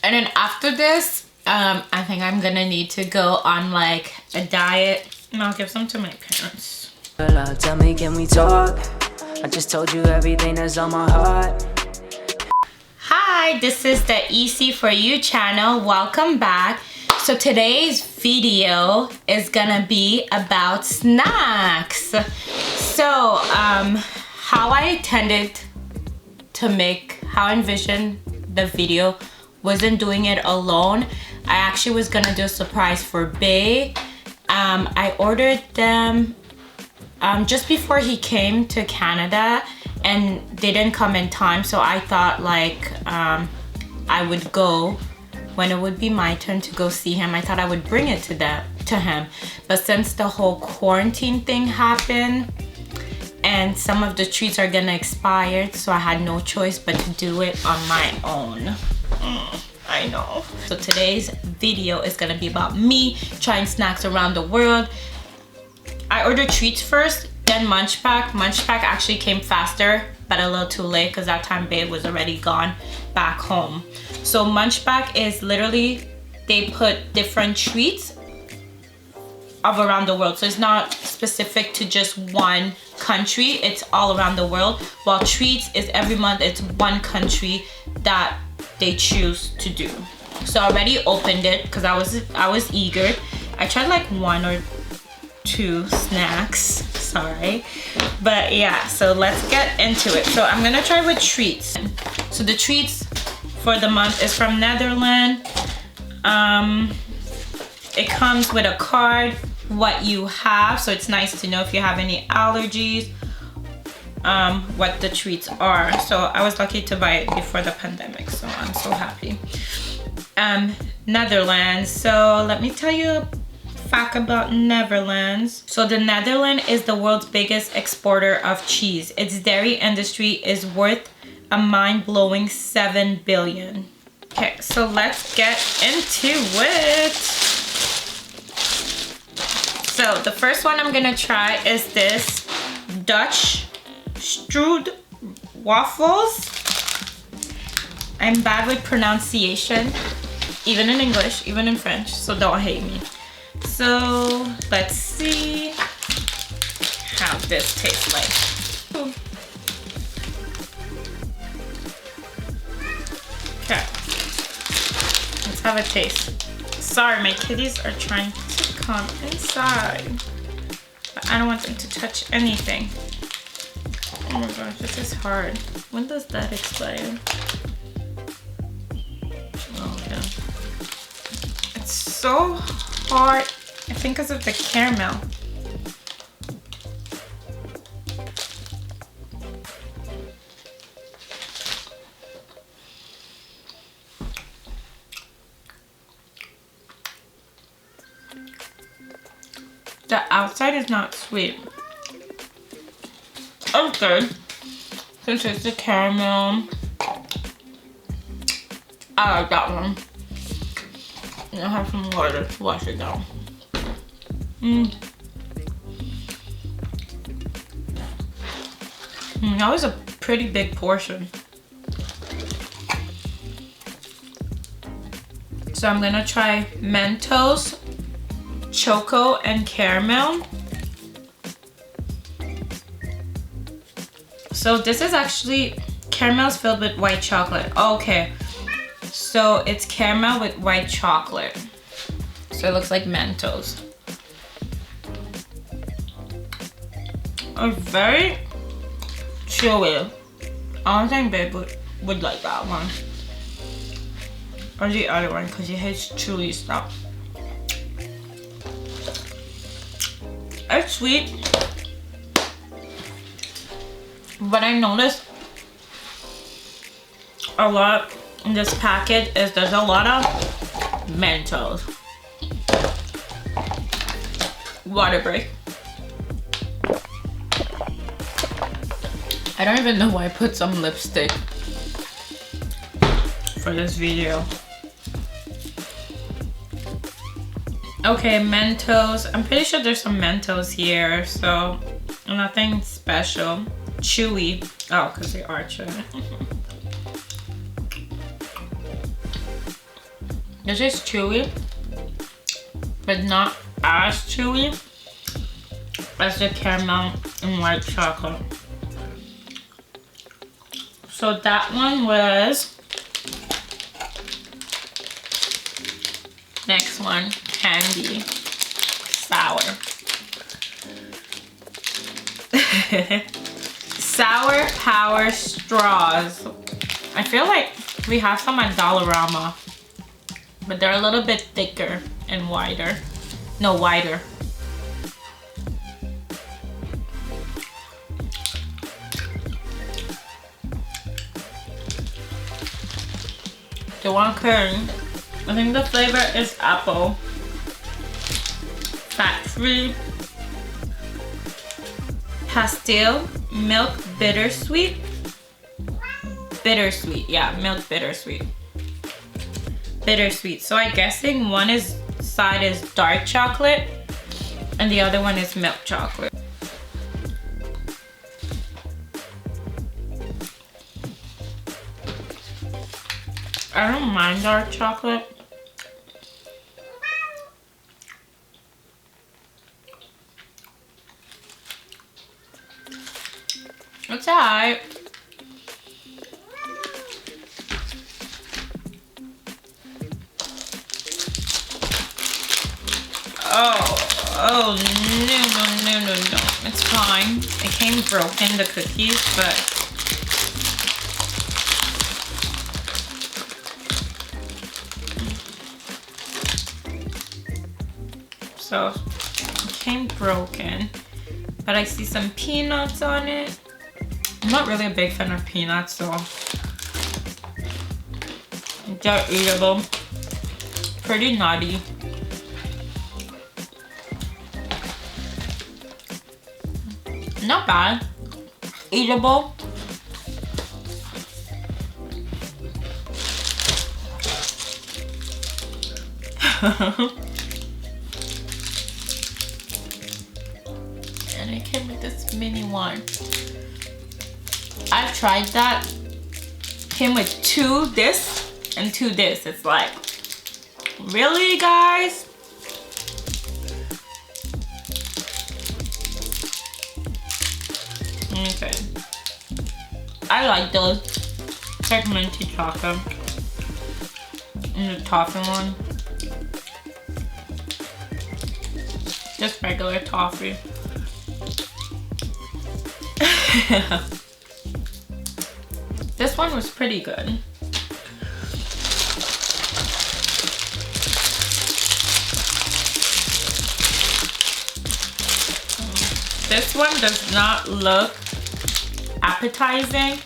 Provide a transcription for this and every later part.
And then after this, I think I'm gonna need to go on like a diet, and I'll give some to my parents. Tell me, can we talk? I just told you everything that's on my heart. Hi, this is the EC for You channel. Welcome back. So today's video is gonna be about snacks. So how I envisioned the video wasn't doing it alone. I actually was gonna do a surprise for Bae. I ordered them just before he came to Canada, and they didn't come in time, so I thought like I would go when it would be my turn to go see him. I thought I would bring it to him, but since the whole quarantine thing happened and some of the treats are gonna expire, so I had no choice but to do it on my own. I know. So today's video is gonna be about me trying snacks around the world. I ordered treats first, then Munch Pack. Munch Pack actually came faster, but a little too late because that time Babe was already gone back home. So Munch Pack is literally, they put different treats of around the world. So it's not specific to just one country, it's all around the world. While treats is every month, it's one country that they choose to do. So I already opened it because I was eager. I tried like 1 or 2 snacks, sorry, but yeah, so let's get into it. So I'm gonna try with treats. So the treats for the month is from Netherland. It comes with a card, what you have, so it's nice to know if you have any allergies, what the treats are. So I was lucky to buy it before the pandemic, so I'm so happy. Netherlands, so let me tell you a fact about Netherlands. So the Netherlands is the world's biggest exporter of cheese. Its dairy industry is worth a mind-blowing 7 billion. Okay, so let's get into it. So the first one I'm gonna try is this Dutch strudel waffles. I'm bad with pronunciation, even in English, even in French, so don't hate me. So let's see how this tastes like. Ooh. Okay, let's have a taste. Sorry, my kitties are trying to come inside, but I don't want them to touch anything. Oh my gosh, this is hard. When does that expire? Oh yeah. It's so hard, I think because of the caramel. The outside is not sweet. Okay, since it's the caramel, I like that one. And I have some water to wash it down. That was a pretty big portion. So I'm gonna try Mentos, Choco, and Caramel. So this is actually, caramel's filled with white chocolate. Okay, so it's caramel with white chocolate. So it looks like Mentos. It's very chewy. I don't think Babe would like that one. Or the other one, because he hates chewy stuff. It's sweet. But I noticed a lot in this packet is there's a lot of Mentos. Water break. I don't even know why I put some lipstick for this video. Okay, Mentos. I'm pretty sure there's some Mentos here, so nothing special. Chewy. Oh, because they are chewy. This is chewy, but not as chewy as the caramel and white chocolate. So that one was, next one, candy, sour. Sour Power straws. I feel like we have some at Dollarama, but they're a little bit thicker and wider. No, wider. The one current, I think the flavor is apple. Fat-free. Pastel milk bittersweet. Bittersweet, yeah, milk bittersweet. Bittersweet. So I'm guessing one side is dark chocolate and the other one is milk chocolate. I don't mind dark chocolate. It's alright. Oh, no. It's fine. It came broken, the cookies, but so it came broken. But I see some peanuts on it. I'm not really a big fan of peanuts, so they're eatable. Pretty nutty. Not bad. Eatable. And it came with this mini one. I've tried that. Came with 2 this and 2 this. It's like, really, guys? Okay. I like those. It's like minty chocolate. And the toffee one. Just regular toffee. This one was pretty good. This one does not look appetizing.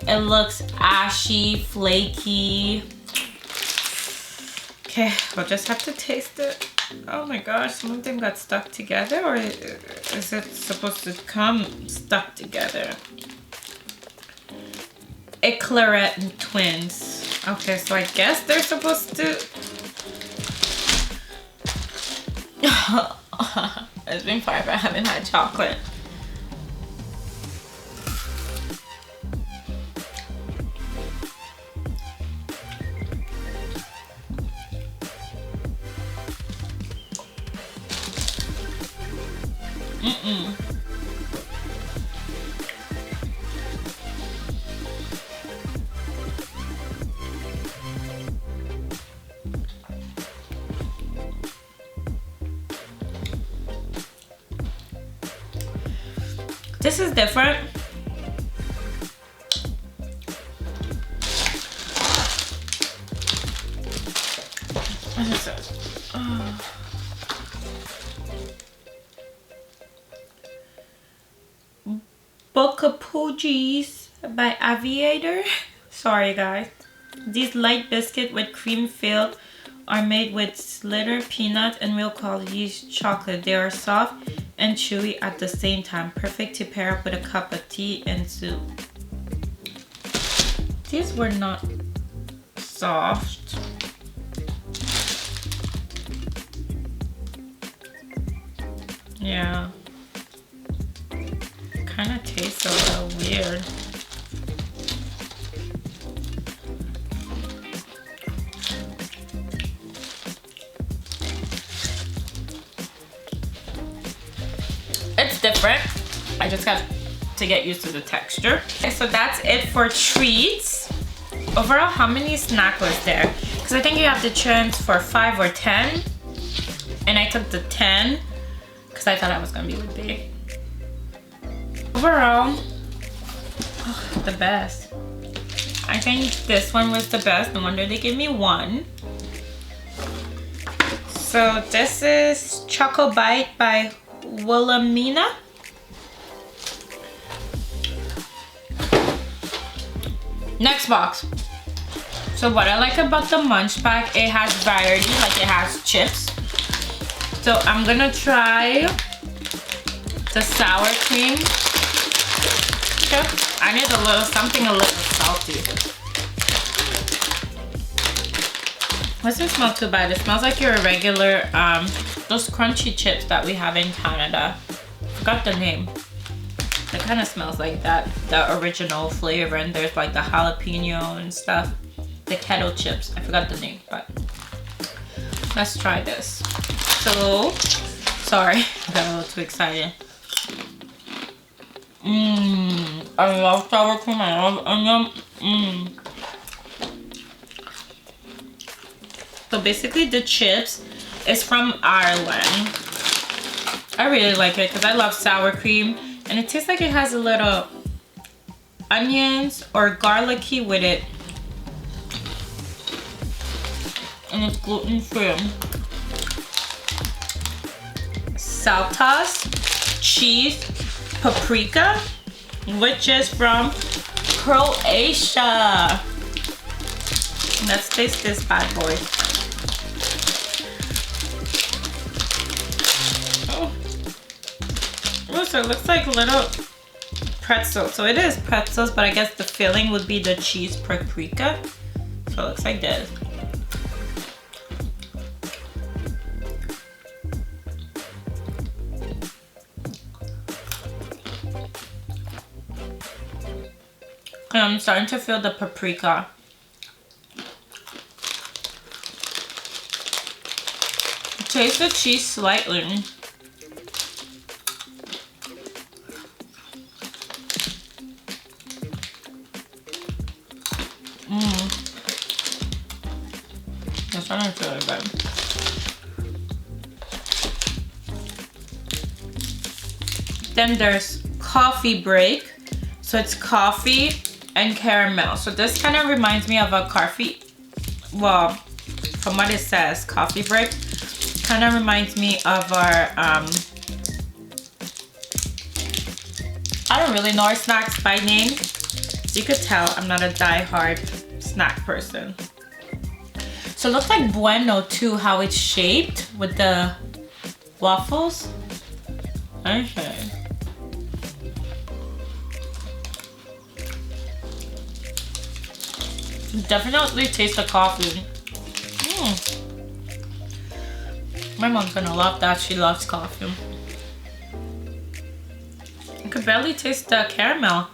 It looks ashy, flaky. Okay, we'll just have to taste it. Oh my gosh, some of them got stuck together, or is it supposed to come stuck together? Eclairette twins. Okay, so I guess they're supposed to... It's been forever, I haven't had chocolate. This is different. What is this? Bocapoogies by Aviator. Sorry guys. These light biscuit with cream filled are made with Slitter peanut and real quality chocolate. They are soft and chewy at the same time. Perfect to pair up with a cup of tea and soup. These were not soft. Yeah. Kind of tastes a little weird. different. I just got to get used to the texture. Okay, so that's it for treats. Overall, how many snack was there? Because I think you have the chance for 5 or 10. And I took the 10 because I thought I was gonna be with Bae. Overall, the best. I think this one was the best. No wonder they gave me 1. So this is Choco Bite by Wilhelmina. Next box. So what I like about the Munch Pack, it has variety, like it has chips. So I'm gonna try the sour cream chip. I need a little, something a little salty. Doesn't smell too bad. It smells like your regular, those crunchy chips that we have in Canada. Forgot the name. It kind of smells like that, the original flavor, and there's like the jalapeno and stuff. The kettle chips. I forgot the name, but let's try this. So, sorry, I got a little too excited. I love sour cream, I love onion. So basically the chips is from Ireland. I really like it because I love sour cream. And it tastes like it has a little onions or garlicky with it. And it's gluten-free. Saltas, cheese, paprika, which is from Croatia. Let's taste this bad boy. Oh, so it looks like little pretzels. So it is pretzels, but I guess the filling would be the cheese paprika. So it looks like this. And I'm starting to feel the paprika. Taste the cheese slightly. That's not really bad. Then there's coffee break. So it's coffee and caramel. So this kind of reminds me of a coffee. Well, from what it says, coffee break. Kind of reminds me of our, I don't really know our snacks by name. So you could tell I'm not a die-hard snack person. So it looks like Bueno too, how it's shaped with the waffles. Okay. Definitely taste the coffee. My mom's gonna love that. She loves coffee. I could barely taste the caramel.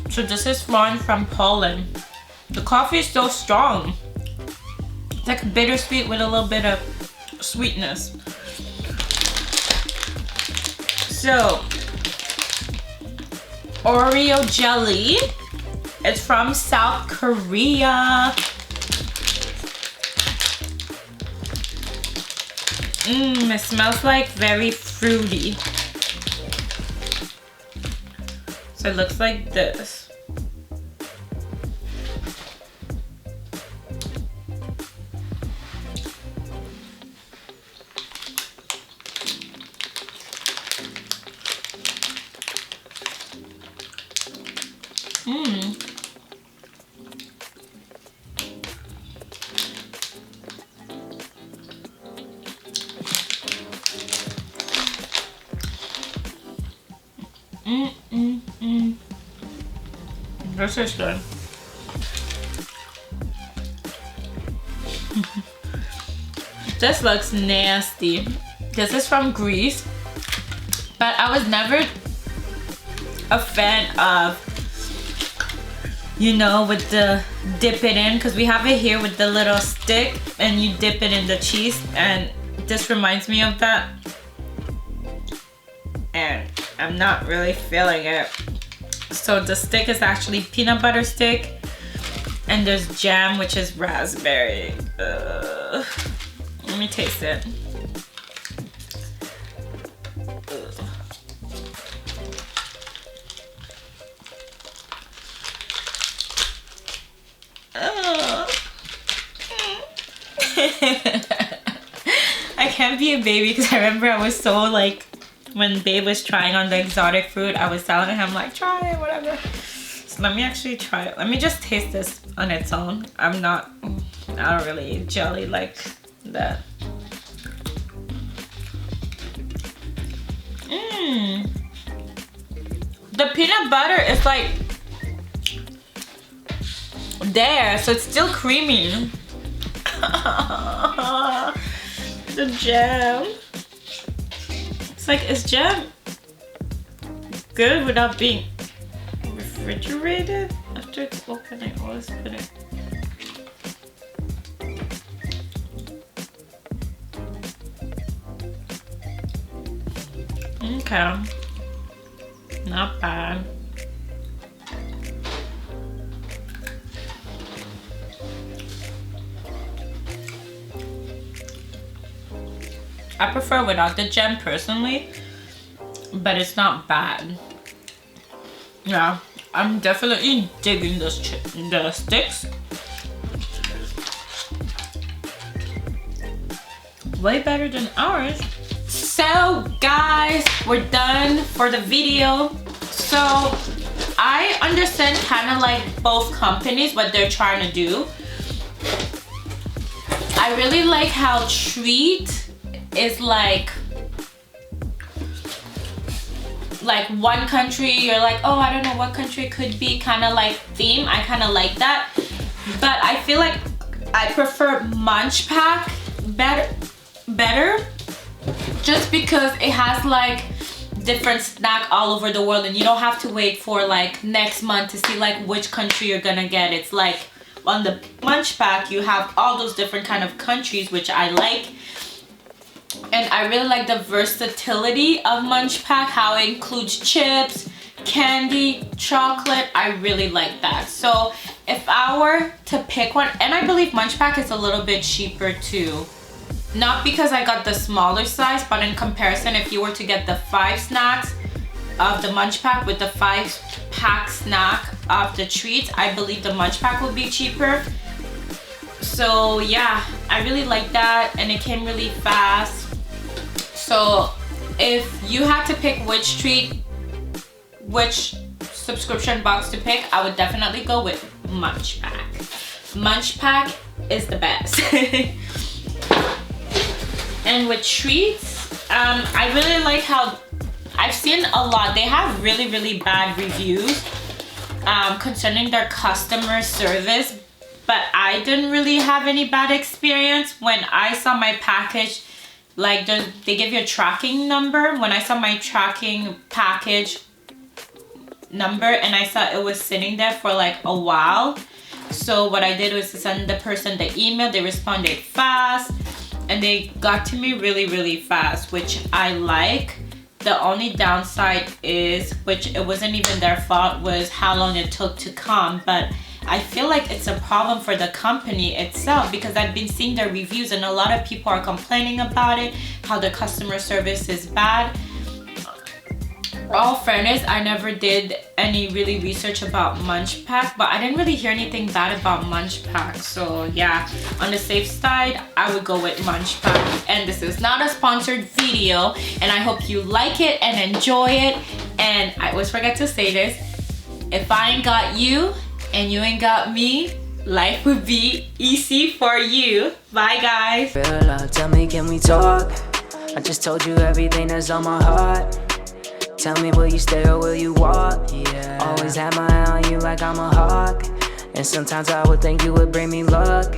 So this is one from Poland. The coffee is so strong. It's like bittersweet with a little bit of sweetness. So, Oreo jelly. It's from South Korea. It smells like very fruity. So it looks like this. This is good. This looks nasty. This is from Greece, but I was never a fan of you know, with the dip it in, because we have it here with the little stick and you dip it in the cheese, and this reminds me of that. And I'm not really feeling it. So the stick is actually peanut butter stick, and there's jam, which is raspberry. Let me taste it. I can't be a baby, because I remember I was so like, when Babe was trying on the exotic fruit, I was telling him like, try it, whatever. So let me actually try it. Let me just taste this on its own. I don't really eat jelly like that. The peanut butter is like there, so it's still creamy. The jam. It's like, is jam good without being refrigerated? After it's open, I always put it. Okay. Not bad. I prefer without the jam personally, but it's not bad. Yeah, I'm definitely digging the sticks. Way better than ours. So guys, we're done for the video. So I understand kind of like both companies, what they're trying to do. I really like how Treat is like one country, you're like, oh, I don't know what country it could be, kind of like theme. I kind of like that, but I feel like I prefer Munch Pack better just because it has like different snack all over the world, and you don't have to wait for like next month to see like which country you're gonna get. It's like on the Munch Pack you have all those different kind of countries, which I like. And I really like the versatility of Munch Pack, how it includes chips, candy, chocolate. I really like that. So if I were to pick one, and I believe Munch Pack is a little bit cheaper too. Not because I got the smaller size, but in comparison, if you were to get the 5 snacks of the Munch Pack with the 5-pack snack of the treats, I believe the Munch Pack would be cheaper. So yeah, I really like that, and it came really fast. So if you had to pick which subscription box to pick, I would definitely go with Munch Pack. Munch Pack is the best. And with treats, I really like how I've seen a lot. They have really, really bad reviews concerning their customer service, but I didn't really have any bad experience. When I saw my package, like they give you a tracking number. When I saw my tracking package number and I saw it was sitting there for like a while, so what I did was to send the person the email. They responded fast and they got to me really, really fast, which I like. The only downside is, which it wasn't even their fault, was how long it took to come. But I feel like it's a problem for the company itself, because I've been seeing their reviews and a lot of people are complaining about it, how the customer service is bad. All fairness, I never did any really research about Munch Pack, but I didn't really hear anything bad about Munch Pack. So yeah, on the safe side, I would go with Munch Pack. And this is not a sponsored video, and I hope you like it and enjoy it. And I always forget to say this: if I ain't got you and you ain't got me, life would be easy for you. Bye guys. Real love, tell me, can we talk? I just told you everything that's on my heart. Tell me, will you stay or will you walk? Yeah. Always have my eye on you like I'm a hawk. And sometimes I would think you would bring me luck.